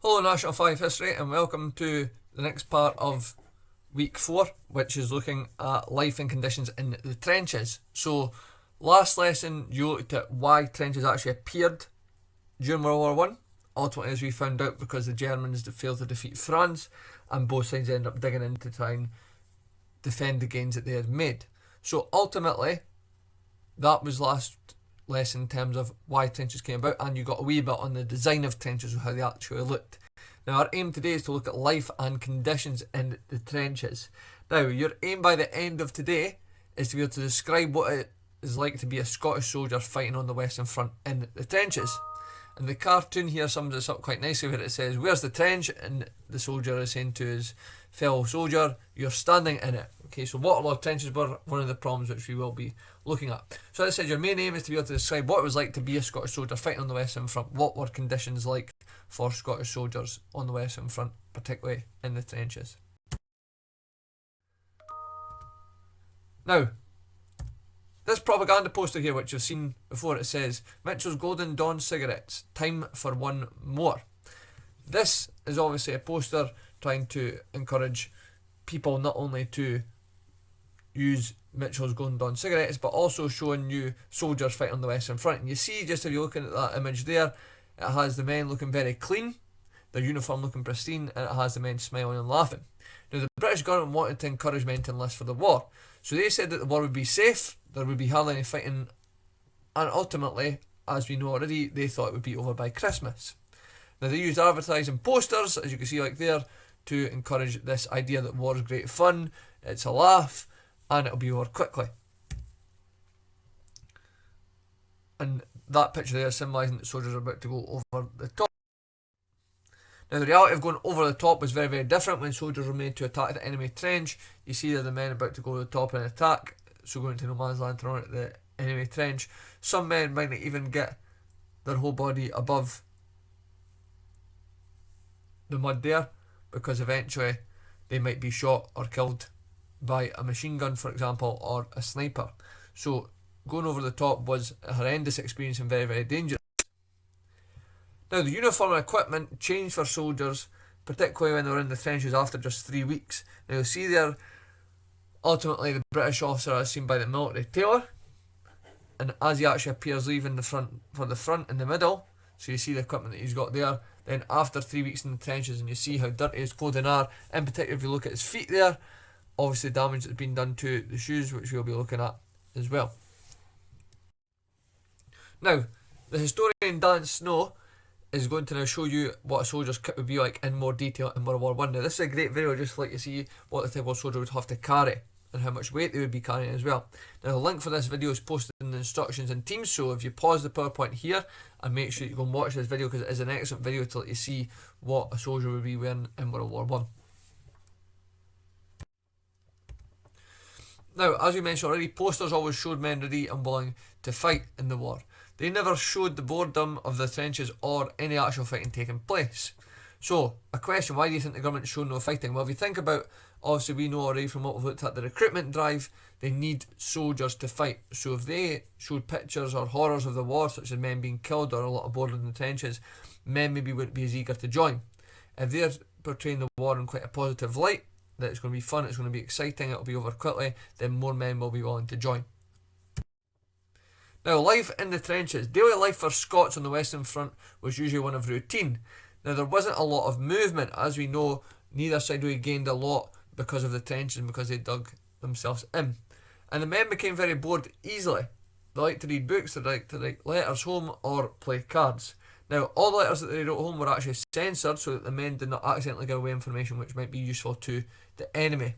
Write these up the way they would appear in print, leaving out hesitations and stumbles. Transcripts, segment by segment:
Hello, National 5 History, and welcome to the next part of week 4, which is looking at life and conditions in the trenches. So, last lesson you looked at why trenches actually appeared during World War One. Ultimately, as we found out, because the Germans failed to defeat France, and both sides ended up digging in to try and defend the gains that they had made. So, ultimately, that was last lesson in terms of why trenches came about, and you got a wee bit on the design of trenches, how they actually looked. Now, our aim today is to look at life and conditions in the trenches. Now, your aim by the end of today is to be able to describe what it is like to be a Scottish soldier fighting on the Western Front in the trenches. And the cartoon here sums this up quite nicely, where it says, "Where's the trench?" And the soldier is saying to his fellow soldier, "You're standing in it." Okay, so waterlogged trenches were one of the problems which we will be looking at. So as I said, your main aim is to be able to describe what it was like to be a Scottish soldier fighting on the Western Front. What were conditions like for Scottish soldiers on the Western Front, particularly in the trenches. Now, this propaganda poster here, which you've seen before, it says, "Mitchell's Golden Dawn cigarettes, time for one more." This is obviously a poster trying to encourage people not only to use Mitchell's Golden Dawn cigarettes, but also showing you soldiers fighting on the Western Front. And you see, just if you're looking at that image there, it has the men looking very clean, their uniform looking pristine, and it has the men smiling and laughing. Now, the British government wanted to encourage men to enlist for the war, so they said that the war would be safe, there would be hardly any fighting, and ultimately, as we know already, they thought it would be over by Christmas. Now, they used advertising posters, as you can see like there, to encourage this idea that war is great fun, it's a laugh, and it'll be over quickly. And that picture there symbolising that soldiers are about to go over the top. Now, the reality of going over the top was very, very different when soldiers were made to attack the enemy trench. You see there the men about to go to the top and attack, so going to no man's land to run at the enemy trench. Some men might not even get their whole body above the mud there, because eventually they might be shot or killed by a machine gun, for example, or a sniper. So going over the top was a horrendous experience and very, very dangerous. Now, the uniform and equipment changed for soldiers, particularly when they were in the trenches after just 3 weeks. Now, you'll see there, ultimately, the British officer is seen by the military tailor, and as he actually appears leaving the front for the front in the middle, so you see the equipment that he's got there. Then after 3 weeks in the trenches, and you see how dirty his clothing are, in particular if you look at his feet there, obviously damage that's been done to the shoes, which we'll be looking at as well. Now, the historian Dan Snow is going to now show you what a soldier's kit would be like in more detail in World War One. Now, this is a great video just to let you see what the typical soldier would have to carry and how much weight they would be carrying as well. Now, the link for this video is posted in the instructions in Teams, so if you pause the PowerPoint here and make sure you go and watch this video, because it is an excellent video to let you see what a soldier would be wearing in World War One. Now, as we mentioned already, posters always showed men ready and willing to fight in the war. They never showed the boredom of the trenches or any actual fighting taking place. So, a question, why do you think the government showed no fighting? Well, if you think about, obviously we know already from what we've looked at the recruitment drive, they need soldiers to fight. So if they showed pictures or horrors of the war, such as men being killed or a lot of boredom in the trenches, men maybe wouldn't be as eager to join. If they're portraying the war in quite a positive light, that it's going to be fun, it's going to be exciting, it'll be over quickly, then more men will be willing to join. Now, life in the trenches. Daily life for Scots on the Western Front was usually one of routine. Now, there wasn't a lot of movement. As we know, neither side really gained a lot because of the trenches and because they dug themselves in. And the men became very bored easily. They liked to read books, they liked to write letters home or play cards. Now, all the letters that they wrote home were actually censored so that the men did not accidentally give away information which might be useful to the enemy.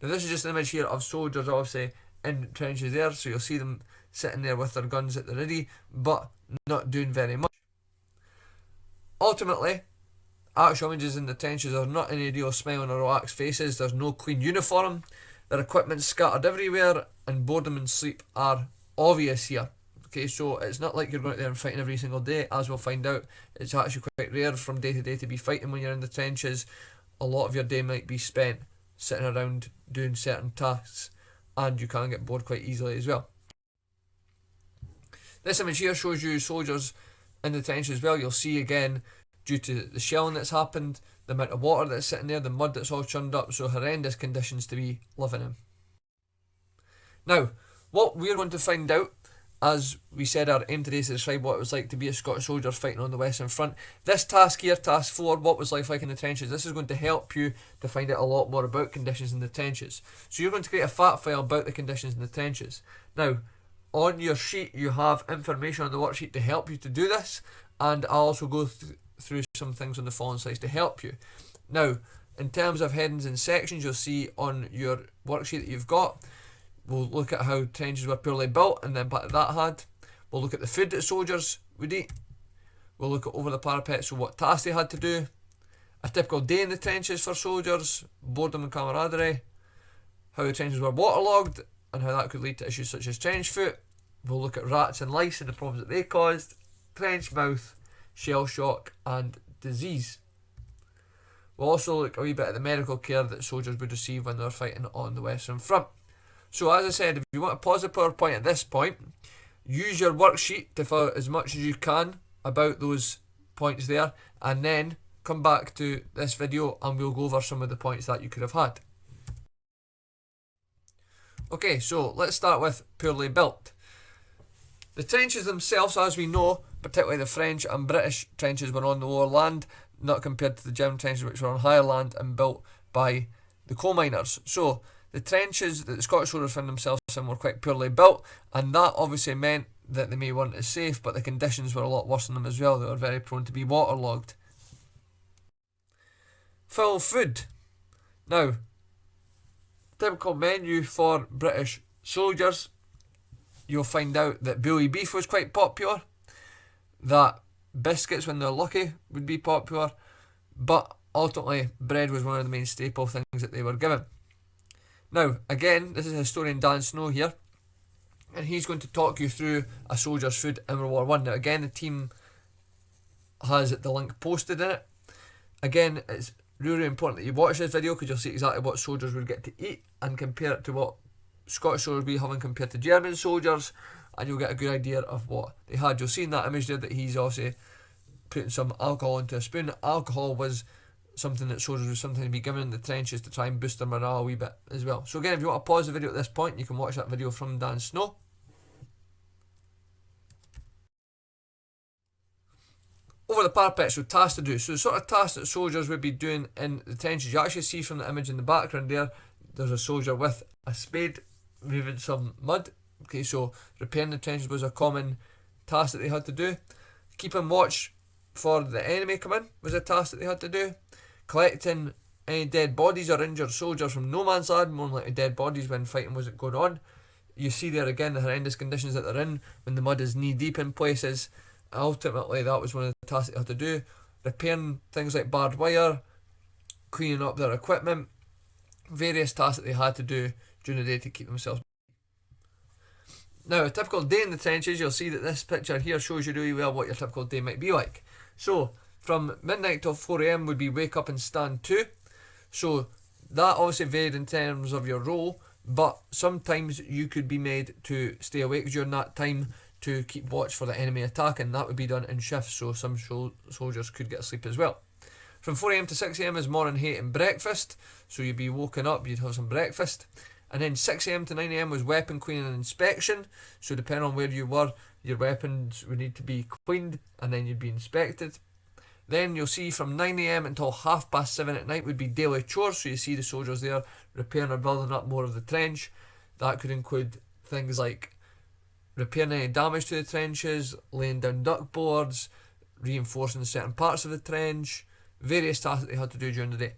Now, this is just an image here of soldiers, obviously, in trenches there, so you'll see them sitting there with their guns at the ready, but not doing very much. Ultimately, actual images in the trenches are not any real smiling or relaxed faces, there's no clean uniform, their equipment scattered everywhere, and boredom and sleep are obvious here. Okay, so it's not like you're going out there and fighting every single day, as we'll find out. It's actually quite rare from day to day to be fighting when you're in the trenches. A lot of your day might be spent sitting around doing certain tasks, and you can get bored quite easily as well. This image here shows you soldiers in the trench as well, you'll see again, due to the shelling that's happened, the amount of water that's sitting there, the mud that's all churned up, so horrendous conditions to be living in. Now, what we're going to find out, as we said, our aim today is to describe what it was like to be a Scottish soldier fighting on the Western Front. This task here, task 4, what was life like in the trenches, this is going to help you to find out a lot more about conditions in the trenches. So you're going to create a fact file about the conditions in the trenches. Now, on your sheet you have information on the worksheet to help you to do this, and I'll also go through some things on the following slides to help you. Now, in terms of headings and sections, you'll see on your worksheet that you've got, we'll look at how trenches were poorly built and the impact that had. We'll look at the food that soldiers would eat. We'll look at over the parapet, so what tasks they had to do. A typical day in the trenches for soldiers, boredom and camaraderie. How the trenches were waterlogged and how that could lead to issues such as trench foot. We'll look at rats and lice and the problems that they caused. Trench mouth, shell shock and disease. We'll also look a wee bit at the medical care that soldiers would receive when they were fighting on the Western Front. So as I said, if you want to pause the PowerPoint at this point, use your worksheet to fill out as much as you can about those points there, and then come back to this video and we'll go over some of the points that you could have had. Okay, so let's start with poorly built. The trenches themselves, as we know, particularly the French and British trenches, were on the lower land, not compared to the German trenches which were on higher land and built by the coal miners. So the trenches that the Scottish soldiers found themselves in were quite poorly built, and that obviously meant that they may weren't as safe, but the conditions were a lot worse than them as well. They were very prone to be waterlogged. Full food. Now, typical menu for British soldiers, you'll find out that bully beef was quite popular, that biscuits, when they're lucky, would be popular, but ultimately bread was one of the main staple things that they were given. Now, again, this is historian Dan Snow here, and he's going to talk you through a soldier's food in World War One. Now, again, the team has the link posted in it. Again, it's really important that you watch this video because you'll see exactly what soldiers would get to eat and compare it to what Scottish soldiers would be having compared to German soldiers, and you'll get a good idea of what they had. You'll see in that image there that he's obviously putting some alcohol into a spoon. Alcohol was something that soldiers would sometimes be given in the trenches to try and boost their morale a wee bit as well. So again, if you want to pause the video at this point, you can watch that video from Dan Snow. Over the parapet, so tasks to do. So the sort of tasks that soldiers would be doing in the trenches, you actually see from the image in the background there, there's a soldier with a spade moving some mud. Okay, so repairing the trenches was a common task that they had to do. Keeping watch for the enemy come in was a task that they had to do. Collecting any dead bodies or injured soldiers from no man's land, more likely dead bodies when fighting wasn't going on. You see there again the horrendous conditions that they're in when the mud is knee deep in places. Ultimately, that was one of the tasks they had to do. Repairing things like barbed wire, cleaning up their equipment, various tasks that they had to do during the day to keep themselves. Now, a typical day in the trenches, you'll see that this picture here shows you really well what your typical day might be like. So, from midnight till 4 AM would be wake up and stand to. So, that obviously varied in terms of your role, but sometimes you could be made to stay awake during that time to keep watch for the enemy attack, and that would be done in shifts, so some soldiers could get asleep as well. From 4 AM to 6 AM is morning hate and breakfast, so you'd be woken up, you'd have some breakfast. And then 6 AM to 9 AM was weapon cleaning and inspection, so depending on where you were, your weapons would need to be cleaned and then you'd be inspected. Then you'll see from 9 AM until 7:30 at night would be daily chores, so you see the soldiers there repairing or building up more of the trench. That could include things like repairing any damage to the trenches, laying down duck boards, reinforcing certain parts of the trench, various tasks that they had to do during the day.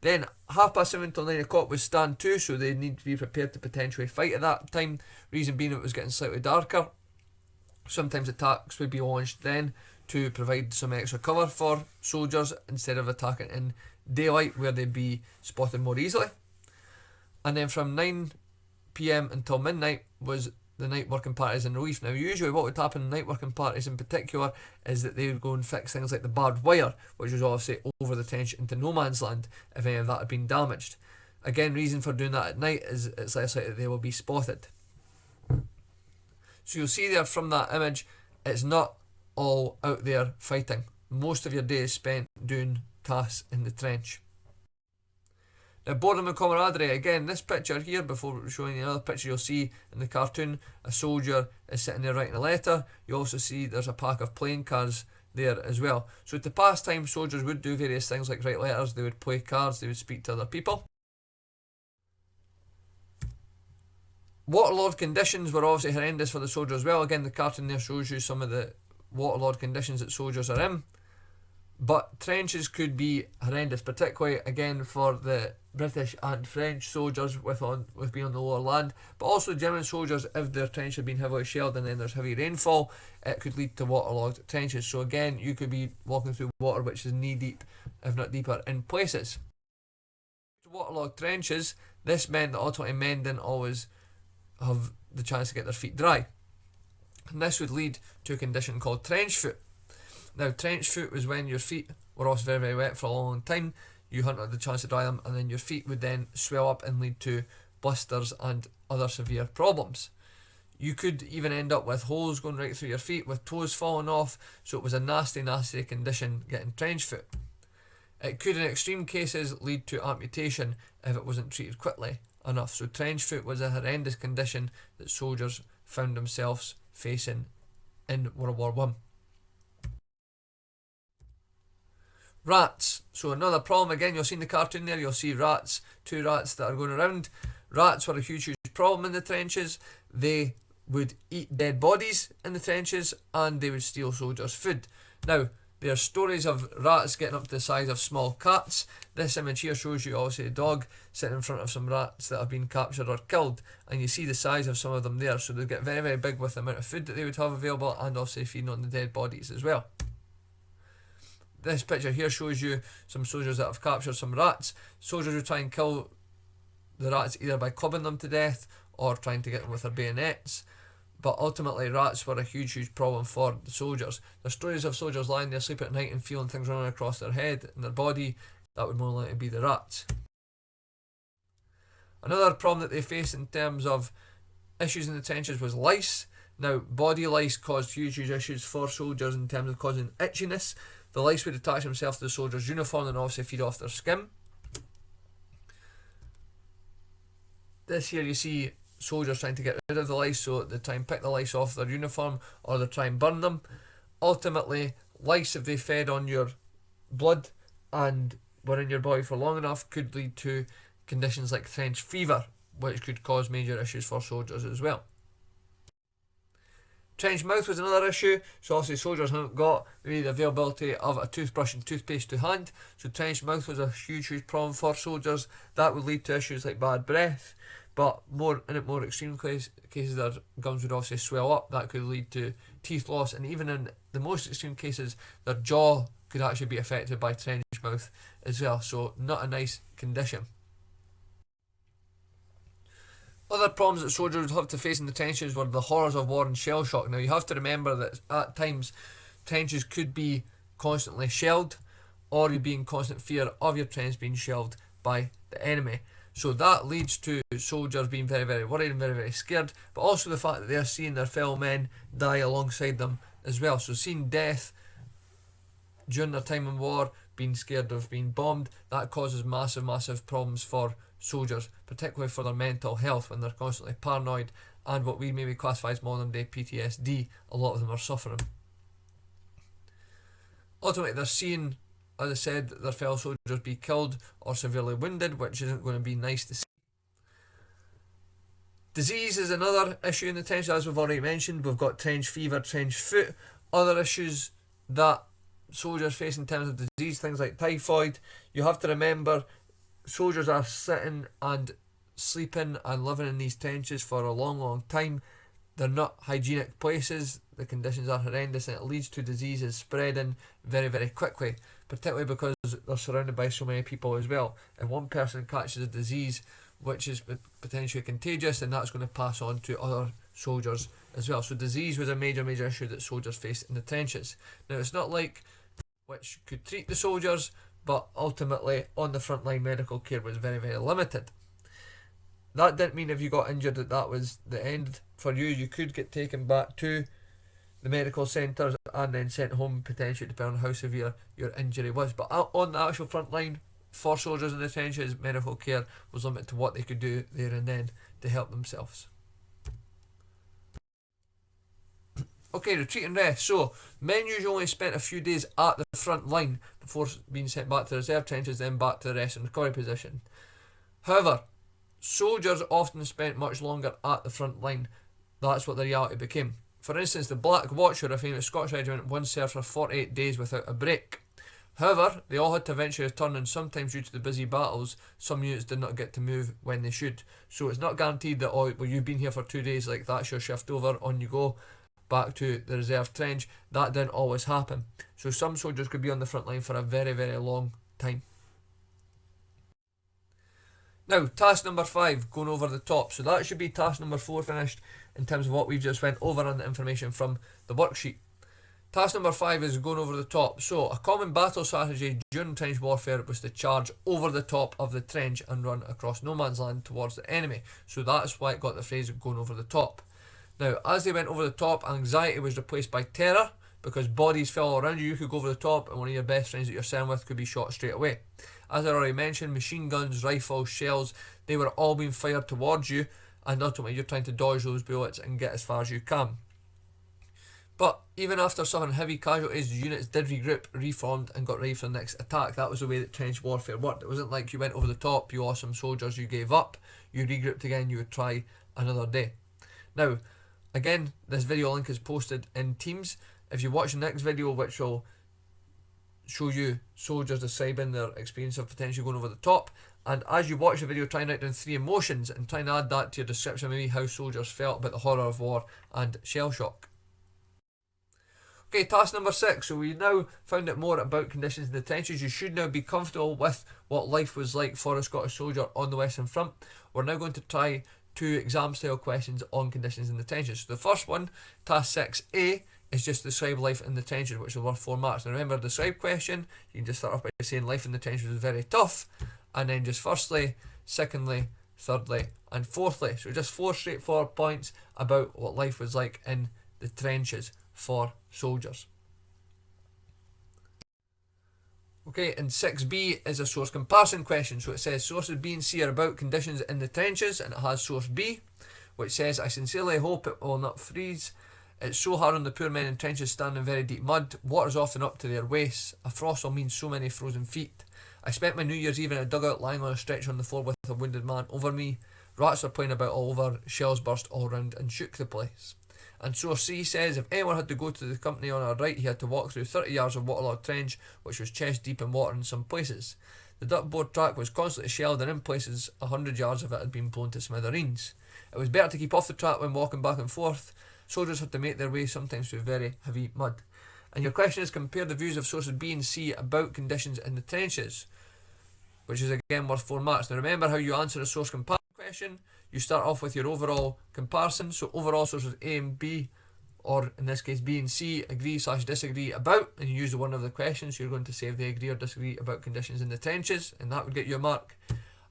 Then 7:30 till 9 o'clock was stand to, so they need to be prepared to potentially fight at that time. Reason being it was getting slightly darker. Sometimes attacks would be launched then to provide some extra cover for soldiers instead of attacking in daylight where they'd be spotted more easily. And then from 9 PM until midnight was the night working parties and relief. Now usually what would happen in night working parties in particular is that they would go and fix things like the barbed wire, which was obviously over the trench into no man's land if any of that had been damaged. Again, reason for doing that at night is it's less likely that they will be spotted. So you'll see there from that image, it's not all out there fighting. Most of your day is spent doing tasks in the trench. Now, boredom and camaraderie. Again, this picture here, before showing you another picture you'll see in the cartoon, a soldier is sitting there writing a letter. You also see there's a pack of playing cards there as well. So to pass time, soldiers would do various things like write letters, they would play cards, they would speak to other people. Waterlogged conditions were obviously horrendous for the soldiers as well. Again, the cartoon there shows you some of the waterlogged conditions that soldiers are in. But trenches could be horrendous, particularly again for the British and French soldiers with being on the lower land, but also German soldiers. If their trench had been heavily shelled and then there's heavy rainfall, it could lead to waterlogged trenches. So again, you could be walking through water which is knee deep, if not deeper, in places. Waterlogged trenches, this meant that ultimately men didn't always have the chance to get their feet dry, and this would lead to a condition called trench foot. Now, trench foot was when your feet were also very, very wet for a long time. You hadn't had the chance to dry them, and then your feet would then swell up and lead to blisters and other severe problems. You could even end up with holes going right through your feet, with toes falling off, so it was a nasty, nasty condition getting trench foot. It could, in extreme cases, lead to amputation if it wasn't treated quickly enough. So trench foot was a horrendous condition that soldiers found themselves facing in World War One. Rats. So another problem, again, you'll see in the cartoon there, you'll see rats, 2 rats that are going around. Rats were a huge, huge problem in the trenches. They would eat dead bodies in the trenches, and they would steal soldiers' food. Now, there are stories of rats getting up to the size of small cats. This image here shows you obviously a dog sitting in front of some rats that have been captured or killed, and you see the size of some of them there. So they get very, very big with the amount of food that they would have available, and also feeding on the dead bodies as well. This picture here shows you some soldiers that have captured some rats. Soldiers would try and kill the rats either by clubbing them to death or trying to get them with their bayonets. But ultimately, rats were a huge, huge problem for the soldiers. There's stories of soldiers lying there sleeping at night and feeling things running across their head and their body. That would more likely be the rats. Another problem that they faced in terms of issues in the trenches was lice. Now, body lice caused huge, huge issues for soldiers in terms of causing itchiness. The lice would attach themselves to the soldier's uniform and obviously feed off their skin. This here you see soldiers trying to get rid of the lice, so they try and pick the lice off their uniform or they try and burn them. Ultimately, lice, if they fed on your blood and were in your body for long enough, could lead to conditions like trench fever, which could cause major issues for soldiers as well. Trench mouth was another issue, so obviously soldiers haven't got maybe the availability of a toothbrush and toothpaste to hand, so trench mouth was a huge, huge problem for soldiers. That would lead to issues like bad breath, but in more extreme cases their gums would obviously swell up. That could lead to teeth loss, and even in the most extreme cases their jaw could actually be affected by trench mouth as well, so not a nice condition. Other problems that soldiers would have to face in the trenches were the horrors of war and shell shock. Now, you have to remember that at times trenches could be constantly shelled, or you'd be in constant fear of your trench being shelled by the enemy. So that leads to soldiers being very, very worried and very, very scared, but also the fact that they're seeing their fellow men die alongside them as well. So seeing death during their time in war, being scared of being bombed, that causes massive, massive problems for soldiers, particularly for their mental health when they're constantly paranoid and what we maybe classify as modern day PTSD. A lot of them are suffering. Ultimately, they're seeing, as I said, their fellow soldiers be killed or severely wounded, which isn't going to be nice to see. Disease is another issue in the trench, as we've already mentioned. We've got trench fever, trench foot. Other issues that soldiers face in terms of disease, things like typhoid. You have to remember, soldiers are sitting and sleeping and living in these trenches for a long, long time. They're not hygienic places. The conditions are horrendous, and it leads to diseases spreading very, very quickly, particularly because they're surrounded by so many people as well. And one person catches a disease which is potentially contagious, and that's going to pass on to other soldiers as well. So disease was a major, major issue that soldiers faced in the trenches. Now, it's not like which could treat the soldiers, but ultimately on the front line medical care was very, very limited. That didn't mean if you got injured that was the end for you. You could get taken back to the medical centres and then sent home potentially depending on how severe your injury was. But on the actual front line for soldiers in the trenches, medical care was limited to what they could do there and then to help themselves. Okay, retreat and rest. So, men usually only spent a few days at the front line before being sent back to the reserve trenches, then back to the rest and recovery position. However, soldiers often spent much longer at the front line. That's what the reality became. For instance, the Black Watcher, a famous Scottish regiment, once served for 48 days without a break. However, they all had to eventually return, and sometimes due to the busy battles, some units did not get to move when they should. So it's not guaranteed that, oh, well, you've been here for 2 days, like that's your shift over, on you go back to the reserve trench. That didn't always happen. So some soldiers could be on the front line for a very, very long time. Now, task number 5, going over the top. So that should be task number 4 finished in terms of what we've just went over on the information from the worksheet. Task number 5 is going over the top. So, a common battle strategy during trench warfare was to charge over the top of the trench and run across no man's land towards the enemy. So that's why it got the phrase going over the top. Now, as they went over the top, anxiety was replaced by terror, because bodies fell all around you. You could go over the top and one of your best friends that you're serving with could be shot straight away. As I already mentioned, machine guns, rifles, shells, they were all being fired towards you, and ultimately you're trying to dodge those bullets and get as far as you can. But even after suffering heavy casualties, the units did regroup, reformed, and got ready for the next attack. That was the way that trench warfare worked. It wasn't like you went over the top, you lost some soldiers, you gave up, you regrouped again, you would try another day. Now, again, this video link is posted in Teams. If you watch the next video, which will show you soldiers describing their experience of potentially going over the top, and as you watch the video, try and write down 3 emotions and try and add that to your description, maybe how soldiers felt about the horror of war and shell shock. Okay, task number 6. So we now found out more about conditions in the trenches. You should now be comfortable with what life was like for a Scottish soldier on the Western Front. We're now going to try 2 exam style questions on conditions in the trenches. So the first one, task 6A, is just describe life in the trenches, which is worth 4 marks. Now remember, the describe question, you can just start off by saying life in the trenches was very tough, and then just firstly, secondly, thirdly, and fourthly. So just 4 straightforward points about what life was like in the trenches for soldiers. Okay, and 6B is a source comparison question. So it says sources B and C are about conditions in the trenches, and it has source B, which says, I sincerely hope it will not freeze. It's so hard on the poor men in trenches standing in very deep mud. Water's often up to their waists. A frost will mean so many frozen feet. I spent my New Year's Eve in a dugout lying on a stretcher on the floor with a wounded man over me. Rats were playing about all over. Shells burst all round and shook the place. And source C says, if anyone had to go to the company on our right, he had to walk through 30 yards of waterlogged trench, which was chest deep in water in some places. The duckboard track was constantly shelled, and in places 100 yards of it had been blown to smithereens. It was better to keep off the track when walking back and forth. Soldiers had to make their way sometimes through very heavy mud. And your question is, compare the views of sources B and C about conditions in the trenches, which is again worth 4 marks. Now remember how you answer a source comparison question. You start off with your overall comparison. So overall sources A and B, or in this case B and C, agree/disagree about, and you use the one of the questions. So you're going to say if they agree or disagree about conditions in the trenches, and that would get you a mark.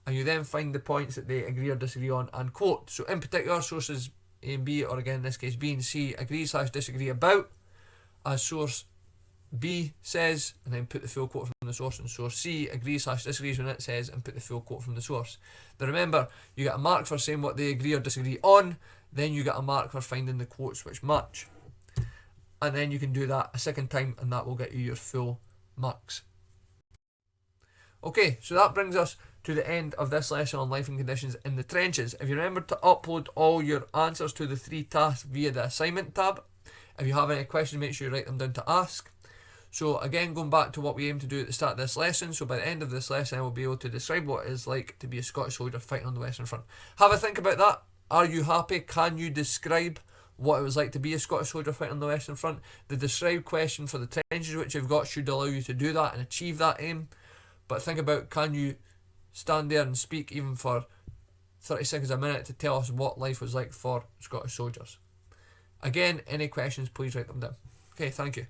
And you then find the points that they agree or disagree on and quote. So in particular, sources A and B, or again in this case B and C, agree/disagree about, as source B says, and then put the full quote from the source, and source C agrees/disagrees when it says, and put the full quote from the source. Now remember, you get a mark for saying what they agree or disagree on, then you get a mark for finding the quotes which match. And then you can do that a second time, and that will get you your full marks. Okay, so that brings us to the end of this lesson on life and conditions in the trenches. If you remember to upload all your answers to the 3 tasks via the assignment tab. If you have any questions, make sure you write them down to ask. So again, going back to what we aim to do at the start of this lesson, so by the end of this lesson I will be able to describe what it is like to be a Scottish soldier fighting on the Western Front. Have a think about that. Are you happy? Can you describe what it was like to be a Scottish soldier fighting on the Western Front? The describe question for the trenches which you've got should allow you to do that and achieve that aim. But think about, can you stand there and speak even for 30 seconds a minute to tell us what life was like for Scottish soldiers? Again, any questions, please write them down. Okay, thank you.